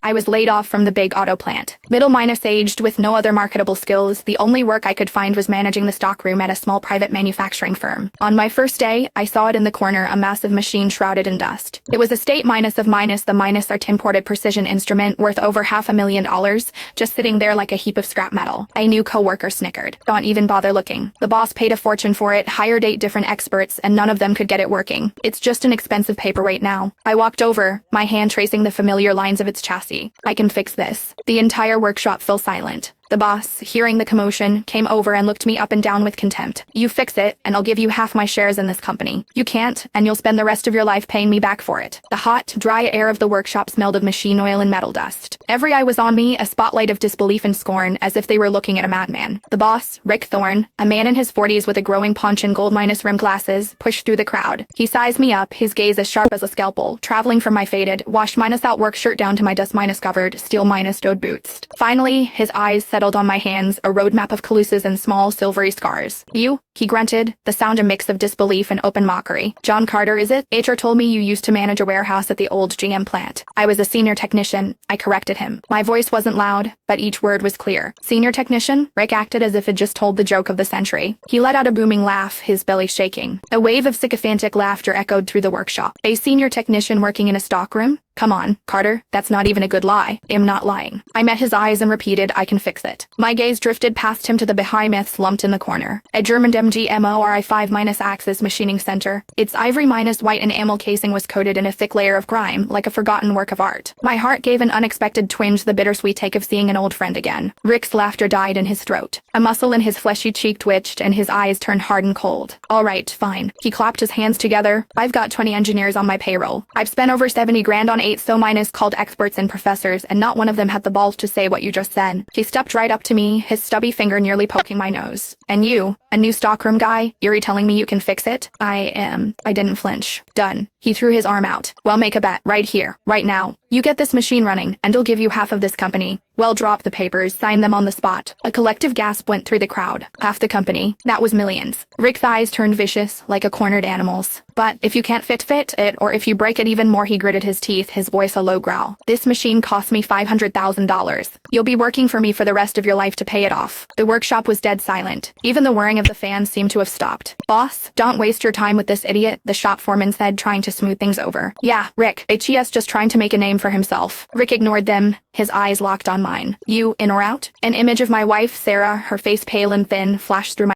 I was laid off from the big auto plant. Middle-aged with no other marketable skills, the only work I could find was managing the stockroom at a small private manufacturing firm. On my first day, I saw it in the corner, a massive machine shrouded in dust. It was a state minus of minus, the minus art imported precision instrument worth over $500,000, just sitting there like a heap of scrap metal. A new coworker snickered. Don't even bother looking. The boss paid a fortune for it, hired 8 different experts, and none of them could get it working. It's just an expensive paperweight now. I walked over, my hand tracing the familiar lines of its chassis. I can fix this. The entire workshop fell silent. The boss, hearing the commotion, came over and looked me up and down with contempt. You fix it, and I'll give you half my shares in this company. You can't, and you'll spend the rest of your life paying me back for it. The hot, dry air of the workshop smelled of machine oil and metal dust. Every eye was on me, a spotlight of disbelief and scorn, as if they were looking at a madman. The boss, Rick Thorne, a man in his 40s with a growing paunch and gold-rimmed glasses, pushed through the crowd. He sized me up, his gaze as sharp as a scalpel, traveling from my faded, washed-out work shirt down to my dust-covered, steel-toed boots. Finally, his eyes settled on my hands, a roadmap of calluses and small, silvery scars. You? He grunted, the sound a mix of disbelief and open mockery. John Carter, is it? HR told me you used to manage a warehouse at the old GM plant. I was a senior technician. I corrected him. My voice wasn't loud, but each word was clear. Senior technician? Rick acted as if it just told the joke of the century. He let out a booming laugh, his belly shaking. A wave of sycophantic laughter echoed through the workshop. A senior technician working in a stockroom? Come on, Carter, that's not even a good lie. I'm not lying. I met his eyes and repeated, I can fix it. My gaze drifted past him to the behemoth lumped in the corner. A German MGMORI5-axis machining center. Its ivory-white enamel casing was coated in a thick layer of grime, like a forgotten work of art. My heart gave an unexpected twinge, the bittersweet take of seeing an old friend again. Rick's laughter died in his throat. A muscle in his fleshy cheek twitched, and his eyes turned hard and cold. All right, fine. He clapped his hands together. I've got 20 engineers on my payroll. I've spent over 70 grand on 8 called experts and professors, and not one of them had the balls to say what you just said. He stepped right up to me, his stubby finger nearly poking my nose. And you, a new stockroom guy, you're telling me you can fix it? I didn't flinch. Done. He threw his arm out. Well, make a bet, right here, right now. You get this machine running, and I'll give you half of this company. Well, drop the papers, sign them on the spot. A collective gasp went through the crowd. Half the company. That was millions. Rick's eyes turned vicious, like a cornered animal's. But if you can't fit it, or if you break it even more, he gritted his teeth, his voice a low growl. This machine cost me $500,000. You'll be working for me for the rest of your life to pay it off. The workshop was dead silent. Even the whirring of the fans seemed to have stopped. Boss, don't waste your time with this idiot, the shop foreman said, trying to smooth things over. Yeah, Rick, HES just trying to make a name for himself. Rick ignored them, his eyes locked on mine. You, in or out? An image of my wife, Sarah, her face pale and thin, flashed through my